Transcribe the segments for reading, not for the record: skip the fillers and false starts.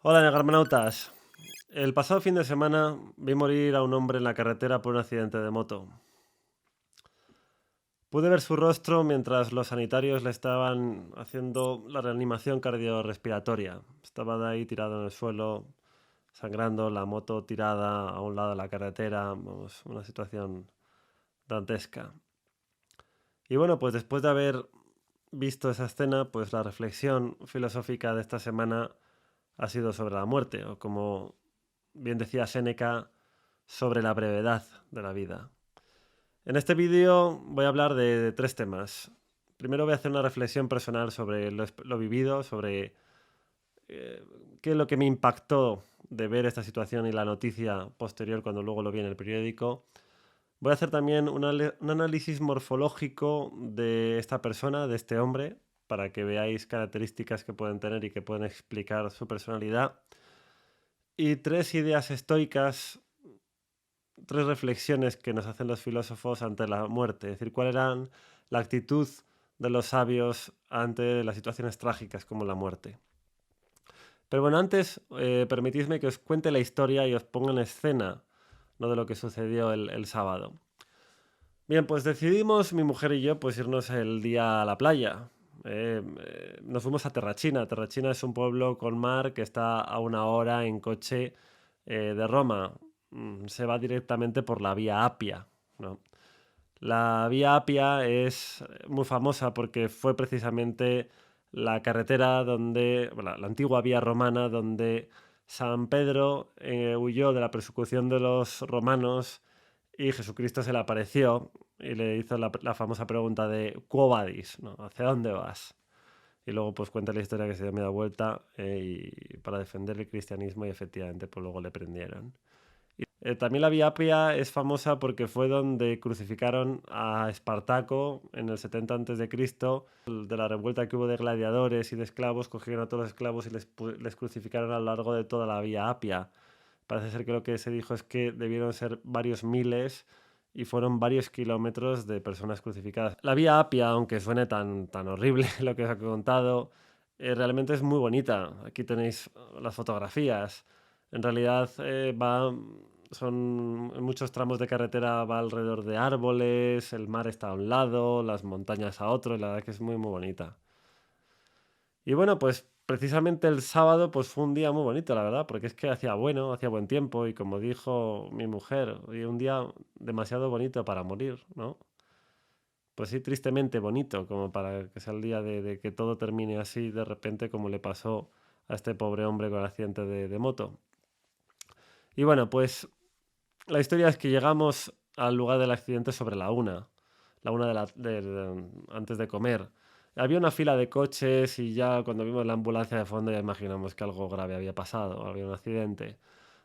Hola, negarmenautas. El pasado fin de semana vi morir a un hombre en la carretera por un accidente de moto. Pude ver su rostro mientras los sanitarios le estaban haciendo la reanimación cardiorrespiratoria. Estaba de ahí tirado en el suelo, sangrando, la moto tirada a un lado de la carretera. Vamos, una situación dantesca. Y bueno, pues después de haber visto esa escena, pues la reflexión filosófica de esta semana ha sido sobre la muerte, o como bien decía Séneca, sobre la brevedad de la vida. En este vídeo voy a hablar de tres temas. Primero voy a hacer una reflexión personal sobre lo vivido, sobre qué es lo que me impactó de ver esta situación y la noticia posterior cuando luego lo vi en el periódico. Voy a hacer también un análisis morfológico de esta persona, de este hombre, para que veáis características que pueden tener y que pueden explicar su personalidad. Y tres ideas estoicas, tres reflexiones que nos hacen los filósofos ante la muerte, es decir, cuál era la actitud de los sabios ante las situaciones trágicas como la muerte. Pero bueno, antes permitidme que os cuente la historia y os ponga en escena, ¿no?, de lo que sucedió el sábado. Bien, pues decidimos, mi mujer y yo, pues irnos el día a la playa. Nos fuimos a Terrachina. Terrachina es un pueblo con mar que está a 1 hora en coche de Roma. Se va directamente por la vía Apia, ¿no? La vía Apia es muy famosa porque fue precisamente la carretera donde, bueno, la antigua vía romana donde San Pedro huyó de la persecución de los romanos y Jesucristo se le apareció y le hizo la famosa pregunta de ¿Quo vadis?, ¿no? ¿Hacia dónde vas? Y luego pues cuenta la historia que se dio media vuelta y para defender el cristianismo y efectivamente pues luego le prendieron. También la Vía Apia es famosa porque fue donde crucificaron a Espartaco en el 70 a.C. De la revuelta que hubo de gladiadores y de esclavos, cogieron a todos los esclavos y les crucificaron a lo largo de toda la Vía Apia. Parece ser que lo que se dijo es que debieron ser varios miles y fueron varios kilómetros de personas crucificadas. La Vía Apia, aunque suene tan horrible lo que os he contado, realmente es muy bonita. Aquí tenéis las fotografías. En realidad en muchos tramos de carretera va alrededor de árboles, el mar está a un lado, las montañas a otro, y la verdad que es muy bonita. Y bueno, pues precisamente el sábado pues fue un día muy bonito, la verdad, porque es que hacía buen tiempo y como dijo mi mujer, hoy un día demasiado bonito para morir, ¿no? Pues sí, tristemente bonito, como para que sea el día de que todo termine así de repente como le pasó a este pobre hombre con el accidente de moto. Y bueno, pues la historia es que llegamos al lugar del accidente sobre la una antes de comer. Había una fila de coches y ya cuando vimos la ambulancia de fondo ya imaginamos que algo grave había pasado, había un accidente.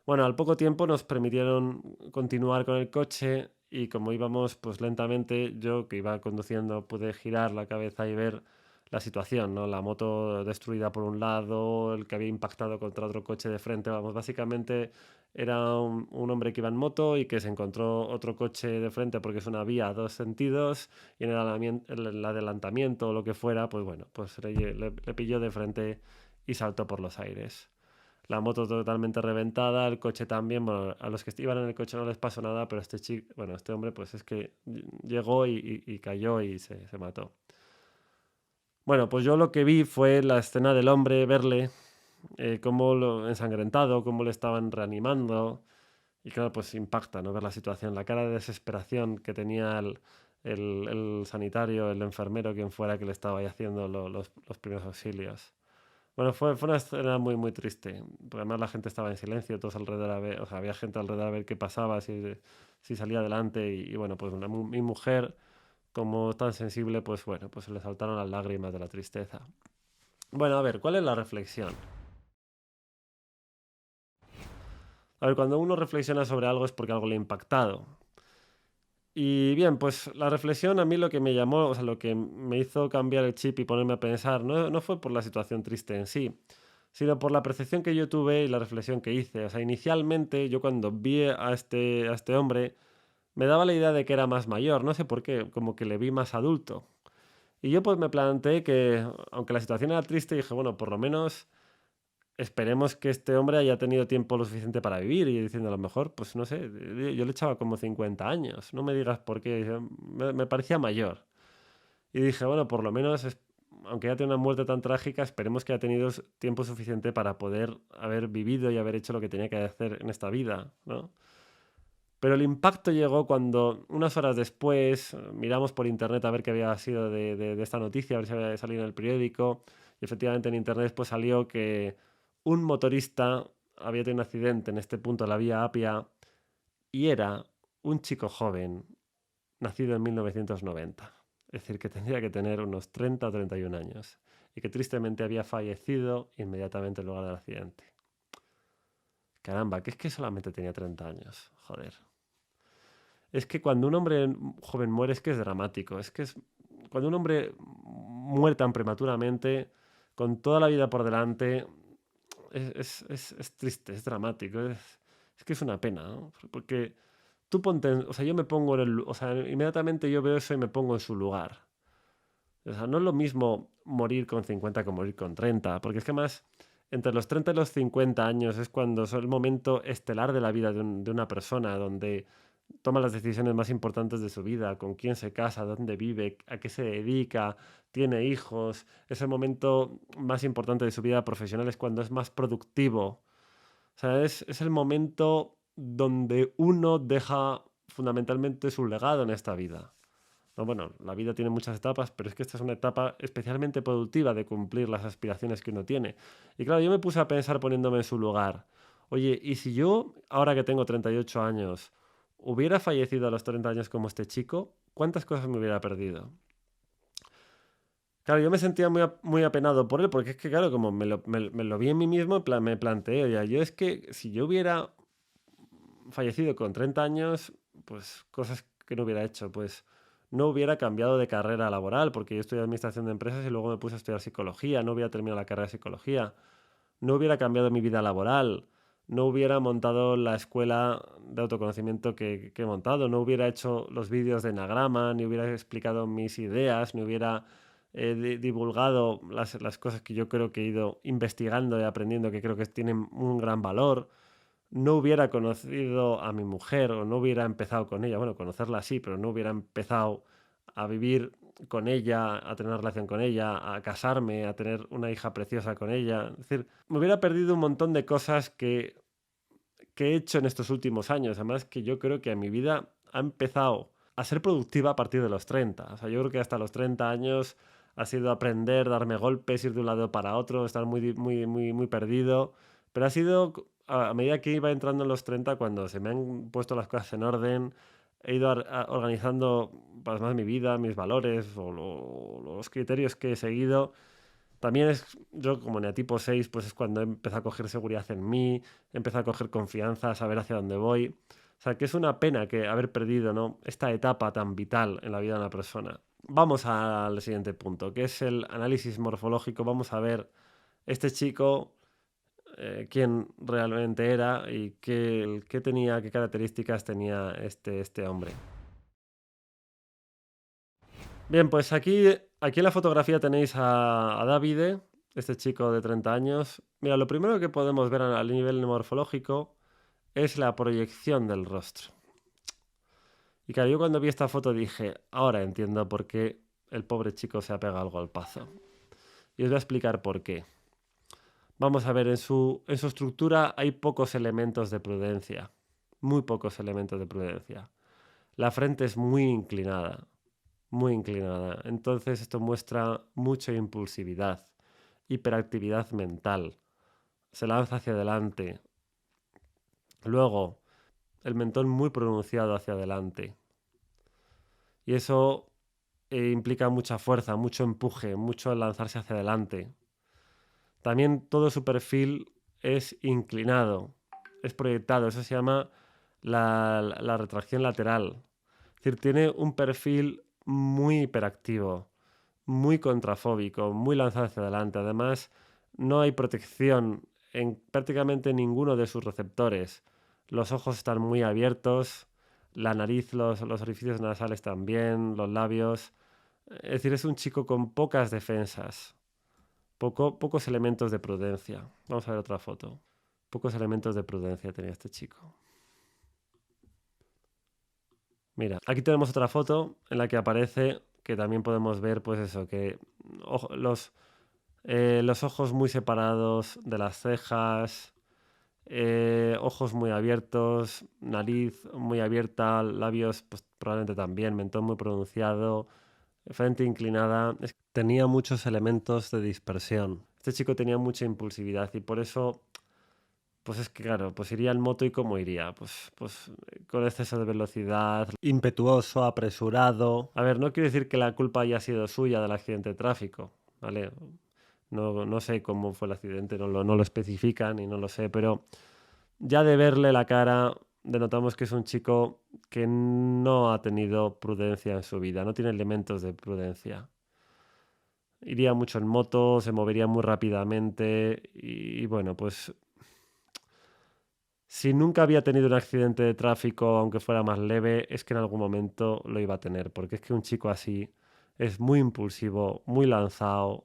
Bueno, al poco tiempo nos permitieron continuar con el coche y como íbamos pues lentamente, yo que iba conduciendo pude girar la cabeza y ver la situación, ¿no? La moto destruida por un lado, el que había impactado contra otro coche de frente, vamos, básicamente era un hombre que iba en moto y que se encontró otro coche de frente porque es una vía a dos sentidos y en el adelantamiento o lo que fuera, pues bueno, pues le pilló de frente y saltó por los aires. La moto totalmente reventada, el coche también. Bueno, a los que iban en el coche no les pasó nada, pero este hombre, pues es que llegó y cayó y se mató. Bueno, pues yo lo que vi fue la escena del hombre, verle, cómo lo ensangrentado, cómo le estaban reanimando. Y claro, pues impacta, ¿no?, ver la situación, la cara de desesperación que tenía el sanitario, el enfermero, quien fuera que le estaba ahí haciendo los primeros auxilios. Bueno, fue una escena muy triste, porque además la gente estaba en silencio, todos alrededor a ver, o sea, había gente alrededor a ver qué pasaba, si salía adelante, y bueno, pues mi mujer, como tan sensible, pues bueno, pues se le saltaron las lágrimas de la tristeza. Bueno, a ver, ¿cuál es la reflexión? A ver, cuando uno reflexiona sobre algo es porque algo le ha impactado. Y bien, pues la reflexión a mí lo que me llamó, o sea, lo que me hizo cambiar el chip y ponerme a pensar, no fue por la situación triste en sí, sino por la percepción que yo tuve y la reflexión que hice. O sea, inicialmente yo cuando vi a este hombre me daba la idea de que era más mayor, no sé por qué, como que le vi más adulto. Y yo pues me planteé que, aunque la situación era triste, dije, bueno, por lo menos esperemos que este hombre haya tenido tiempo lo suficiente para vivir. Y diciendo, a lo mejor, pues no sé, yo le echaba como 50 años, no me digas por qué, me parecía mayor. Y dije, bueno, por lo menos, aunque haya tenido una muerte tan trágica, esperemos que haya tenido tiempo suficiente para poder haber vivido y haber hecho lo que tenía que hacer en esta vida, ¿no? Pero el impacto llegó cuando, unas horas después, miramos por internet a ver qué había sido de esta noticia, a ver si había salido en el periódico. Y efectivamente en internet pues salió que un motorista había tenido un accidente en este punto de la vía Apia y era un chico joven, nacido en 1990. Es decir, que tendría que tener unos 30 o 31 años. Y que tristemente había fallecido inmediatamente en lugar del accidente. Caramba, que es que solamente tenía 30 años. Joder. Es que cuando un hombre joven muere es que es dramático. Cuando un hombre muere tan prematuramente, con toda la vida por delante, es triste, es dramático. Es que es una pena, ¿no? Porque tú ponte, o sea, yo me pongo o sea, inmediatamente yo veo eso y me pongo en su lugar. O sea, no es lo mismo morir con 50 que morir con 30, porque es que más entre los 30 y los 50 años es cuando es el momento estelar de la vida de una persona, donde toma las decisiones más importantes de su vida, con quién se casa, dónde vive, a qué se dedica, tiene hijos. Es el momento más importante de su vida profesional, es cuando es más productivo. O sea, es el momento donde uno deja fundamentalmente su legado en esta vida. No, bueno, la vida tiene muchas etapas, pero es que esta es una etapa especialmente productiva de cumplir las aspiraciones que uno tiene. Y claro, yo me puse a pensar poniéndome en su lugar. Oye, ¿y si yo, ahora que tengo 38 años, hubiera fallecido a los 30 años como este chico? ¿Cuántas cosas me hubiera perdido? Claro, yo me sentía muy apenado por él, porque es que, claro, como me lo vi en mí mismo, me planteé, oye, yo es que si yo hubiera fallecido con 30 años, pues cosas que no hubiera hecho, pues no hubiera cambiado de carrera laboral, porque yo estudié administración de empresas y luego me puse a estudiar psicología, no hubiera terminado la carrera de psicología, no hubiera cambiado mi vida laboral, no hubiera montado la escuela de autoconocimiento que he montado, no hubiera hecho los vídeos de enagrama, ni hubiera explicado mis ideas, ni hubiera divulgado las cosas que yo creo que he ido investigando y aprendiendo, que creo que tienen un gran valor. No hubiera conocido a mi mujer o no hubiera empezado con ella, bueno, conocerla sí, pero no hubiera empezado a vivir con ella, a tener una relación con ella, a casarme, a tener una hija preciosa con ella. Es decir, me hubiera perdido un montón de cosas que he hecho en estos últimos años. Además que yo creo que mi vida ha empezado a ser productiva a partir de los 30. O sea, yo creo que hasta los 30 años ha sido aprender, darme golpes, ir de un lado para otro, estar muy perdido. Pero ha sido a medida que iba entrando en los 30, cuando se me han puesto las cosas en orden, he ido organizando pues, más mi vida, mis valores o los criterios que he seguido. También yo como neatipo 6, pues es cuando empecé a coger seguridad en mí, empecé a coger confianza, a saber hacia dónde voy. O sea, que es una pena que haber perdido, ¿no?, esta etapa tan vital en la vida de una persona. Vamos al siguiente punto, que es el análisis morfológico. Vamos a ver este chico, quién realmente era y qué características tenía este hombre. Bien, pues aquí en la fotografía tenéis a Davide, este chico de 30 años. Mira, lo primero que podemos ver a nivel morfológico es la proyección del rostro. Y claro, yo cuando vi esta foto dije, ahora entiendo por qué el pobre chico se ha pegado al golpazo. Y os voy a explicar por qué. Vamos a ver, en su estructura hay pocos elementos de prudencia. Muy pocos elementos de prudencia. La frente es muy inclinada. Muy inclinada. Entonces esto muestra mucha impulsividad, hiperactividad mental. Se lanza hacia adelante. Luego, el mentón muy pronunciado hacia adelante. Y eso implica mucha fuerza, mucho empuje, mucho lanzarse hacia adelante. También todo su perfil es inclinado, es proyectado. Eso se llama la retracción lateral. Es decir, tiene un perfil muy hiperactivo, muy contrafóbico, muy lanzado hacia adelante. Además, no hay protección en prácticamente ninguno de sus receptores. Los ojos están muy abiertos, la nariz, los orificios nasales también, los labios. Es decir, es un chico con pocas defensas. Pocos elementos de prudencia. Vamos a ver otra foto. Pocos elementos de prudencia tenía este chico. Mira, aquí tenemos otra foto en la que aparece, que también podemos ver, pues eso, que los ojos muy separados de las cejas, ojos muy abiertos, nariz muy abierta, labios pues, probablemente también, mentón muy pronunciado, frente inclinada. Tenía muchos elementos de dispersión. Este chico tenía mucha impulsividad y por eso, pues es que claro, pues iría en moto y cómo iría, pues con exceso de velocidad, impetuoso, apresurado. A ver, no quiero decir que la culpa haya sido suya del accidente de tráfico, ¿vale? No sé cómo fue el accidente, no lo especifican y no lo sé, pero ya de verle la cara denotamos que es un chico que no ha tenido prudencia en su vida, no tiene elementos de prudencia. Iría mucho en moto, se movería muy rápidamente y bueno, pues si nunca había tenido un accidente de tráfico, aunque fuera más leve, es que en algún momento lo iba a tener, porque es que un chico así es muy impulsivo, muy lanzado.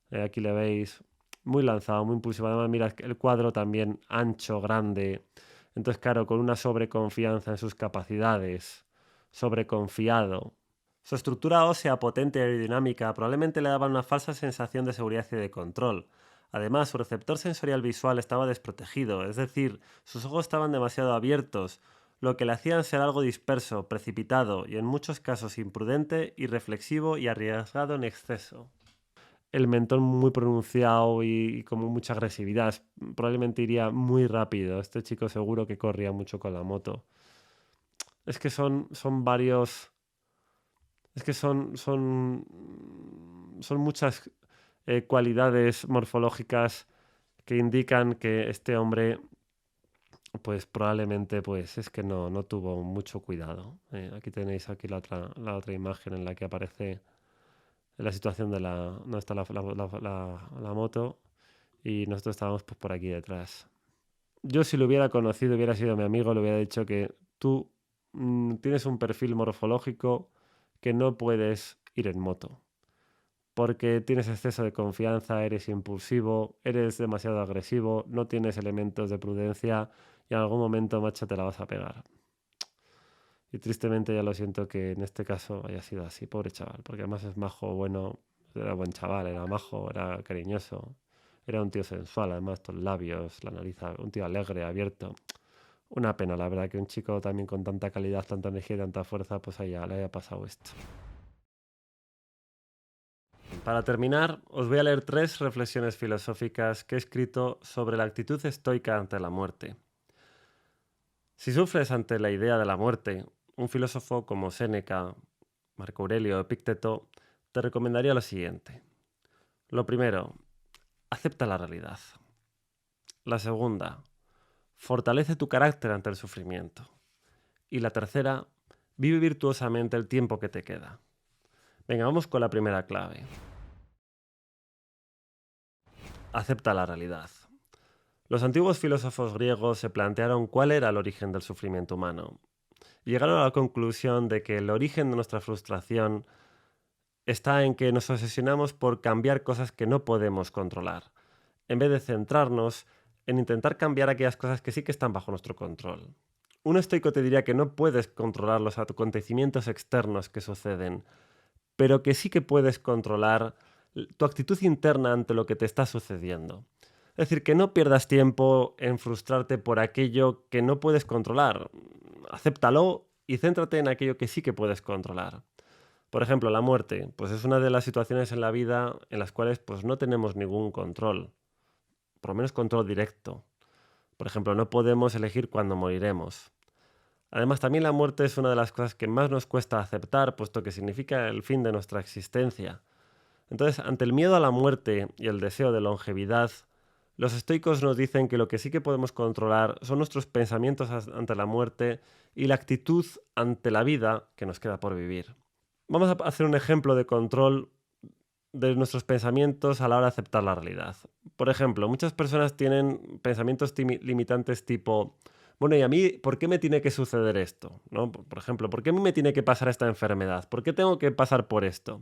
Aquí le veis, muy lanzado, muy impulsivo. Además, mira el cuadro también ancho, grande. Entonces, claro, con una sobreconfianza en sus capacidades, sobreconfiado. Su estructura ósea potente y aerodinámica probablemente le daba una falsa sensación de seguridad y de control. Además, su receptor sensorial visual estaba desprotegido, es decir, sus ojos estaban demasiado abiertos, lo que le hacían ser algo disperso, precipitado y en muchos casos imprudente, irreflexivo y arriesgado en exceso. El mentón muy pronunciado y como mucha agresividad. Probablemente iría muy rápido. Este chico seguro que corría mucho con la moto. Es que son varios. Es que son muchas cualidades morfológicas que indican que este hombre, pues probablemente, pues es que no tuvo mucho cuidado. Aquí tenéis la otra imagen en la que aparece la situación de no está la moto y nosotros estábamos pues, por aquí detrás. Yo si lo hubiera conocido, hubiera sido mi amigo, le hubiera dicho que tú tienes un perfil morfológico que no puedes ir en moto. Porque tienes exceso de confianza, eres impulsivo, eres demasiado agresivo, no tienes elementos de prudencia y en algún momento, macho, te la vas a pegar. Y tristemente ya lo siento que en este caso haya sido así, pobre chaval, porque además es majo, bueno, era buen chaval, era majo, era cariñoso, era un tío sensual, además, estos labios, la nariz, un tío alegre, abierto. Una pena, la verdad, que un chico también con tanta calidad, tanta energía y tanta fuerza, pues le haya pasado esto. Para terminar, os voy a leer 3 reflexiones filosóficas que he escrito sobre la actitud estoica ante la muerte. Si sufres ante la idea de la muerte, un filósofo como Séneca, Marco Aurelio o Epicteto te recomendaría lo siguiente. Lo primero, acepta la realidad. La segunda, fortalece tu carácter ante el sufrimiento. Y la tercera, vive virtuosamente el tiempo que te queda. Venga, vamos con la primera clave. Acepta la realidad. Los antiguos filósofos griegos se plantearon cuál era el origen del sufrimiento humano. Y llegaron a la conclusión de que el origen de nuestra frustración está en que nos obsesionamos por cambiar cosas que no podemos controlar, en vez de centrarnos en intentar cambiar aquellas cosas que sí que están bajo nuestro control. Un estoico te diría que no puedes controlar los acontecimientos externos que suceden, pero que sí que puedes controlar tu actitud interna ante lo que te está sucediendo. Es decir, que no pierdas tiempo en frustrarte por aquello que no puedes controlar. Acéptalo y céntrate en aquello que sí que puedes controlar. Por ejemplo, la muerte, pues es una de las situaciones en la vida en las cuales pues no tenemos ningún control, por lo menos control directo. Por ejemplo, no podemos elegir cuándo moriremos. Además, también la muerte es una de las cosas que más nos cuesta aceptar, puesto que significa el fin de nuestra existencia. Entonces, ante el miedo a la muerte y el deseo de longevidad, los estoicos nos dicen que lo que sí que podemos controlar son nuestros pensamientos ante la muerte y la actitud ante la vida que nos queda por vivir. Vamos a hacer un ejemplo de control de nuestros pensamientos a la hora de aceptar la realidad. Por ejemplo, muchas personas tienen pensamientos limitantes tipo, bueno, ¿y a mí por qué me tiene que suceder esto? ¿No? Por ejemplo, ¿por qué a mí me tiene que pasar esta enfermedad? ¿Por qué tengo que pasar por esto?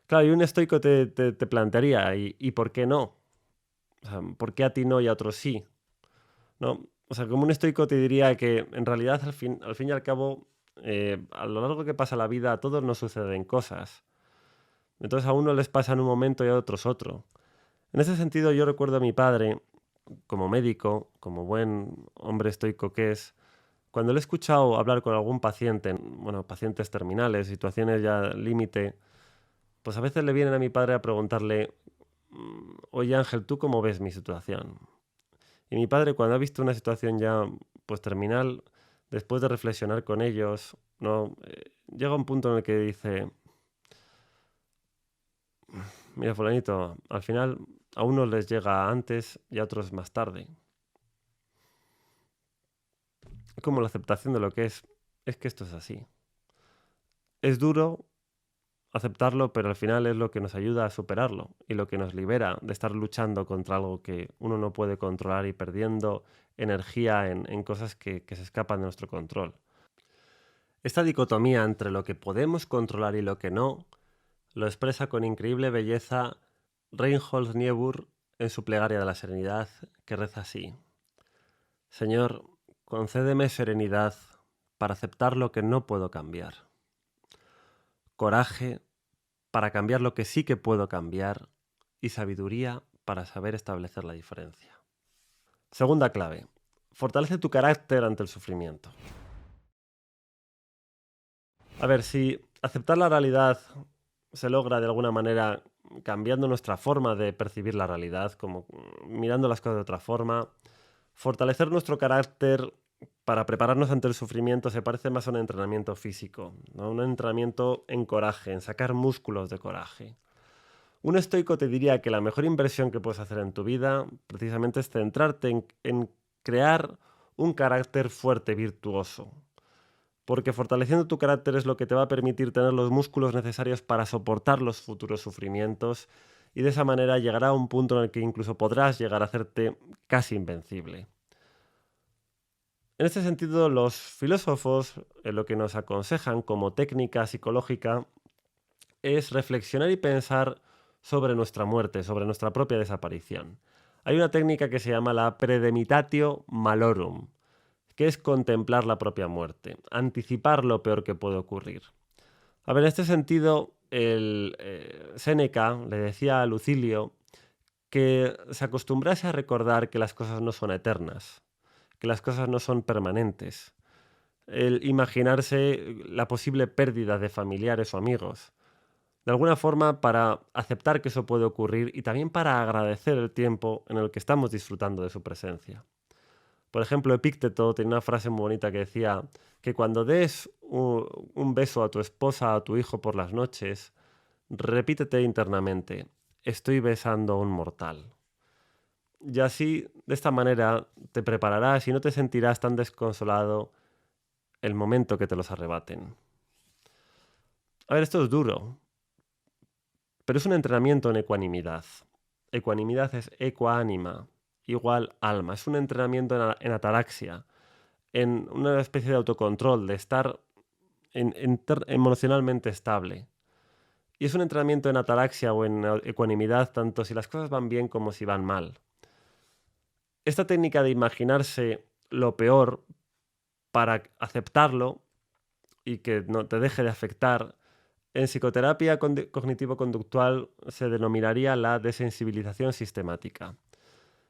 Claro, y un estoico te plantearía, ¿y por qué no? O sea, ¿por qué a ti no y a otros sí? ¿No? O sea, como un estoico te diría que en realidad al fin y al cabo, a lo largo que pasa la vida, a todos nos suceden cosas. Entonces a unos les pasa en un momento y a otros otro. En ese sentido, yo recuerdo a mi padre, como médico, como buen hombre estoico que es, cuando le he escuchado hablar con algún paciente, bueno, pacientes terminales, situaciones ya límite, pues a veces le vienen a mi padre a preguntarle, oye Ángel, ¿tú cómo ves mi situación? Y mi padre, cuando ha visto una situación ya pues terminal, después de reflexionar con ellos, no, llega a un punto en el que dice, mira, fulanito, al final a unos les llega antes y a otros más tarde. Como la aceptación de lo que es que esto es así. Es duro aceptarlo, pero al final es lo que nos ayuda a superarlo y lo que nos libera de estar luchando contra algo que uno no puede controlar y perdiendo energía en cosas que se escapan de nuestro control. Esta dicotomía entre lo que podemos controlar y lo que no lo expresa con increíble belleza Reinhold Niebuhr en su plegaria de la serenidad, que reza así: Señor, concédeme serenidad para aceptar lo que no puedo cambiar, coraje para cambiar lo que sí que puedo cambiar y sabiduría para saber establecer la diferencia. Segunda clave: fortalece tu carácter ante el sufrimiento. A ver, si aceptar la realidad se logra de alguna manera cambiando nuestra forma de percibir la realidad, como mirando las cosas de otra forma, fortalecer nuestro carácter para prepararnos ante el sufrimiento se parece más a un entrenamiento físico, ¿no? Un entrenamiento en coraje, en sacar músculos de coraje. Un estoico te diría que la mejor inversión que puedes hacer en tu vida precisamente es centrarte en crear un carácter fuerte, virtuoso. Porque fortaleciendo tu carácter es lo que te va a permitir tener los músculos necesarios para soportar los futuros sufrimientos y de esa manera llegará a un punto en el que incluso podrás llegar a hacerte casi invencible. En este sentido, los filósofos lo que nos aconsejan como técnica psicológica es reflexionar y pensar sobre nuestra muerte, sobre nuestra propia desaparición. Hay una técnica que se llama la premeditatio malorum, que es contemplar la propia muerte, anticipar lo peor que puede ocurrir. A ver, en este sentido, Séneca le decía a Lucilio que se acostumbrase a recordar que las cosas no son eternas, que las cosas no son permanentes. El imaginarse la posible pérdida de familiares o amigos. De alguna forma, para aceptar que eso puede ocurrir y también para agradecer el tiempo en el que estamos disfrutando de su presencia. Por ejemplo, Epícteto tenía una frase muy bonita que decía que cuando des un beso a tu esposa o a tu hijo por las noches, repítete internamente, estoy besando a un mortal. Y así, de esta manera, te prepararás y no te sentirás tan desconsolado el momento que te los arrebaten. A ver, esto es duro, pero es un entrenamiento en ecuanimidad. Ecuanimidad es ecuánima, igual alma. Es un entrenamiento en ataraxia, en una especie de autocontrol, de estar emocionalmente estable. Y es un entrenamiento en ataraxia o en ecuanimidad, tanto si las cosas van bien como si van mal. Esta técnica de imaginarse lo peor para aceptarlo y que no te deje de afectar, en psicoterapia cognitivo-conductual se denominaría la desensibilización sistemática,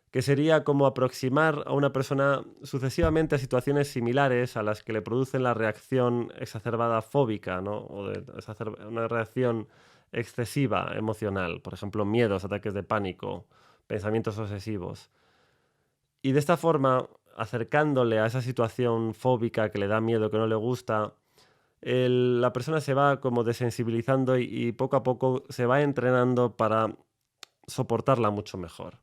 que sería como aproximar a una persona sucesivamente a situaciones similares a las que le producen la reacción exacerbada fóbica, ¿no? O una reacción excesiva emocional, por ejemplo, miedos, ataques de pánico, pensamientos obsesivos. Y de esta forma, acercándole a esa situación fóbica que le da miedo, que no le gusta, la persona se va como desensibilizando y poco a poco se va entrenando para soportarla mucho mejor.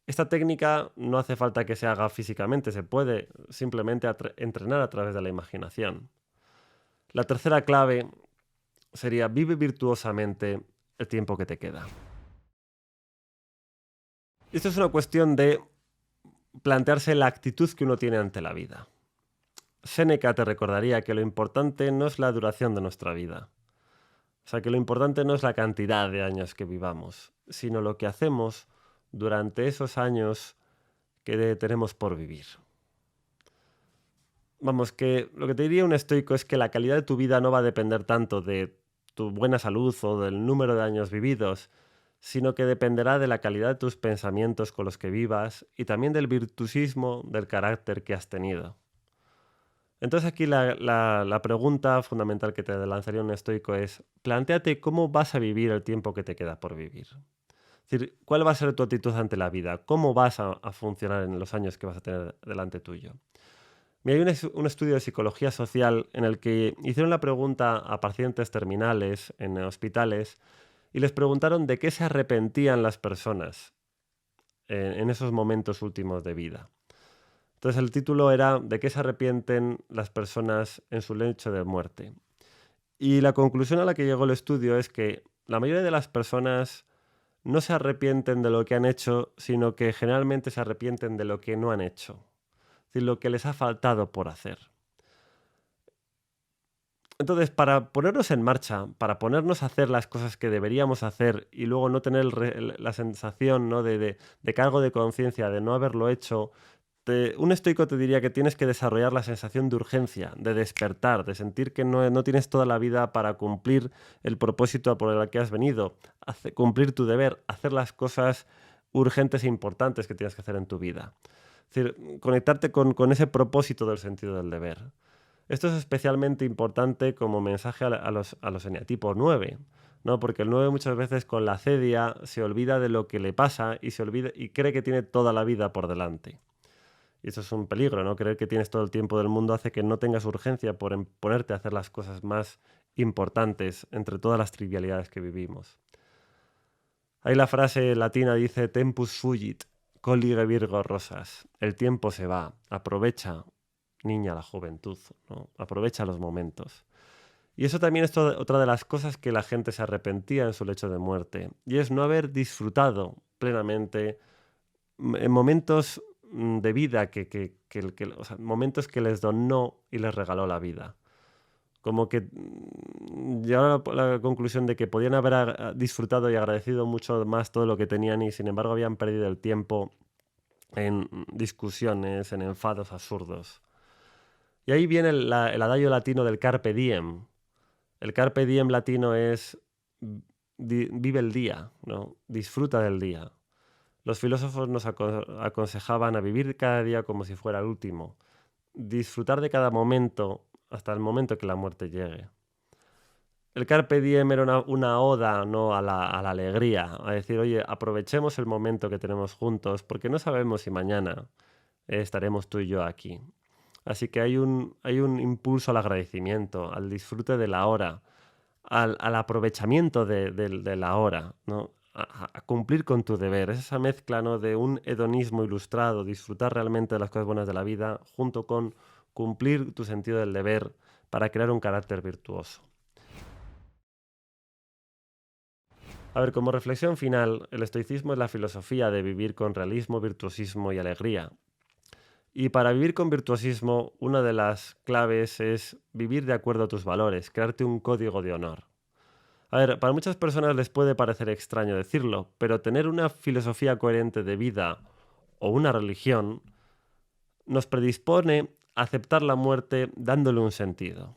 Esta técnica no hace falta que se haga físicamente, se puede simplemente entrenar a través de la imaginación. La tercera clave sería vive virtuosamente el tiempo que te queda. Esto es una cuestión de plantearse la actitud que uno tiene ante la vida. Séneca te recordaría que lo importante no es la duración de nuestra vida. O sea que lo importante no es la cantidad de años que vivamos, sino lo que hacemos durante esos años que tenemos por vivir. Vamos, que lo que te diría un estoico es que la calidad de tu vida no va a depender tanto de tu buena salud o del número de años vividos, sino que dependerá de la calidad de tus pensamientos con los que vivas y también del virtuosismo del carácter que has tenido. Entonces aquí la pregunta fundamental que te lanzaría un estoico es, plantéate cómo vas a vivir el tiempo que te queda por vivir. Es decir, ¿cuál va a ser tu actitud ante la vida? ¿Cómo vas a funcionar en los años que vas a tener delante tuyo? Mira, hay un estudio de psicología social en el que hicieron la pregunta a pacientes terminales en hospitales y les preguntaron de qué se arrepentían las personas en esos momentos últimos de vida. Entonces el título era ¿de qué se arrepienten las personas en su lecho de muerte? Y la conclusión a la que llegó el estudio es que la mayoría de las personas no se arrepienten de lo que han hecho, sino que generalmente se arrepienten de lo que no han hecho. Es decir, lo que les ha faltado por hacer. Entonces, para ponernos en marcha, para ponernos a hacer las cosas que deberíamos hacer y luego no tener la sensación, ¿no?, de cargo de conciencia de no haberlo hecho, un estoico te diría que tienes que desarrollar la sensación de urgencia, de despertar, de sentir que no tienes toda la vida para cumplir el propósito por el que has venido, cumplir tu deber, hacer las cosas urgentes e importantes que tienes que hacer en tu vida. Es decir, conectarte con ese propósito del sentido del deber. Esto es especialmente importante como mensaje a los eneatipos 9, ¿no? Porque el 9 muchas veces con la acedia se olvida de lo que le pasa y cree que tiene toda la vida por delante. Y eso es un peligro, ¿no? Creer que tienes todo el tiempo del mundo hace que no tengas urgencia por ponerte a hacer las cosas más importantes entre todas las trivialidades que vivimos. Ahí la frase latina dice tempus fugit, collige virgo rosas. El tiempo se va, aprovecha, niña, la juventud, ¿no? Aprovecha los momentos. Y eso también es otra de las cosas que la gente se arrepentía en su lecho de muerte, y es no haber disfrutado plenamente en momentos de vida o sea, momentos que les donó y les regaló la vida. Como que llegaron a la conclusión de que podían haber disfrutado y agradecido mucho más todo lo que tenían y sin embargo habían perdido el tiempo en discusiones, en enfados absurdos. Y ahí viene el adagio latino del carpe diem. El carpe diem latino es vive el día, ¿no? Disfruta del día. Los filósofos nos aconsejaban a vivir cada día como si fuera el último, disfrutar de cada momento hasta el momento que la muerte llegue. El carpe diem era una oda, ¿no?, a la alegría, a decir, oye, aprovechemos el momento que tenemos juntos porque no sabemos si mañana estaremos tú y yo aquí. Así que hay un impulso al agradecimiento, al disfrute de la hora, al aprovechamiento de la hora, ¿no? A cumplir con tu deber. Es esa mezcla, ¿no?, de un hedonismo ilustrado, disfrutar realmente de las cosas buenas de la vida, junto con cumplir tu sentido del deber para crear un carácter virtuoso. A ver, como reflexión final, el estoicismo es la filosofía de vivir con realismo, virtuosismo y alegría. Y para vivir con virtuosismo, una de las claves es vivir de acuerdo a tus valores, crearte un código de honor. A ver, para muchas personas les puede parecer extraño decirlo, pero tener una filosofía coherente de vida o una religión nos predispone a aceptar la muerte dándole un sentido.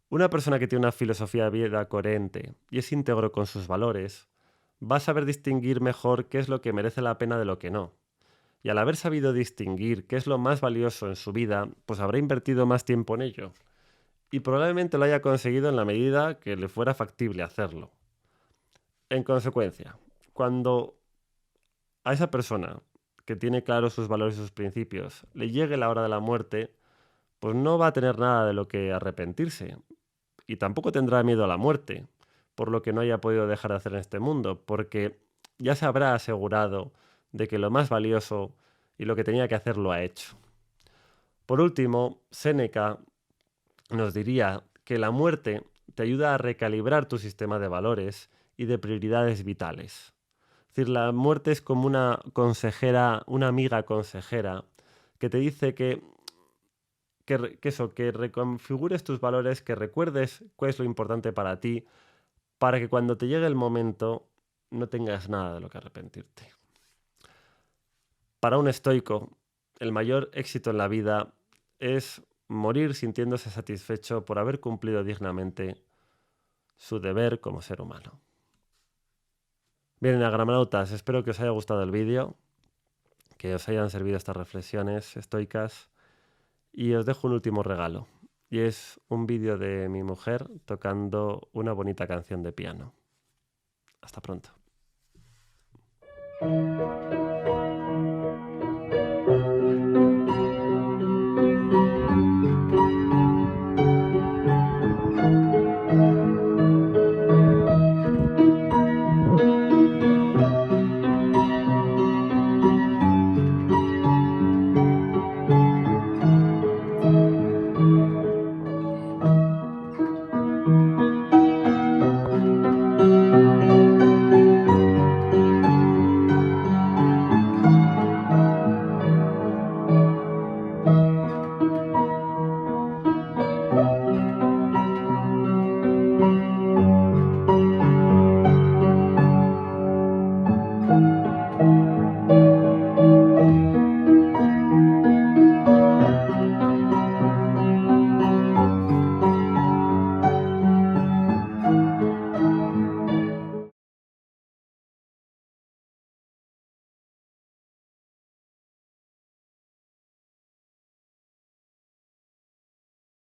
Una persona que tiene una filosofía de vida coherente y es íntegro con sus valores, va a saber distinguir mejor qué es lo que merece la pena de lo que no. Y al haber sabido distinguir qué es lo más valioso en su vida, pues habrá invertido más tiempo en ello. Y probablemente lo haya conseguido en la medida que le fuera factible hacerlo. En consecuencia, cuando a esa persona que tiene claros sus valores y sus principios le llegue la hora de la muerte, pues no va a tener nada de lo que arrepentirse. Y tampoco tendrá miedo a la muerte, por lo que no haya podido dejar de hacer en este mundo, porque ya se habrá asegurado de que lo más valioso y lo que tenía que hacer lo ha hecho. Por último, Séneca nos diría que la muerte te ayuda a recalibrar tu sistema de valores y de prioridades vitales. Es decir, la muerte es como una consejera, una amiga consejera, que te dice que reconfigures tus valores, que recuerdes cuál es lo importante para ti, para que cuando te llegue el momento no tengas nada de lo que arrepentirte. Para un estoico, el mayor éxito en la vida es morir sintiéndose satisfecho por haber cumplido dignamente su deber como ser humano. Bien, agramautas, espero que os haya gustado el vídeo, que os hayan servido estas reflexiones estoicas y os dejo un último regalo. Y es un vídeo de mi mujer tocando una bonita canción de piano. Hasta pronto.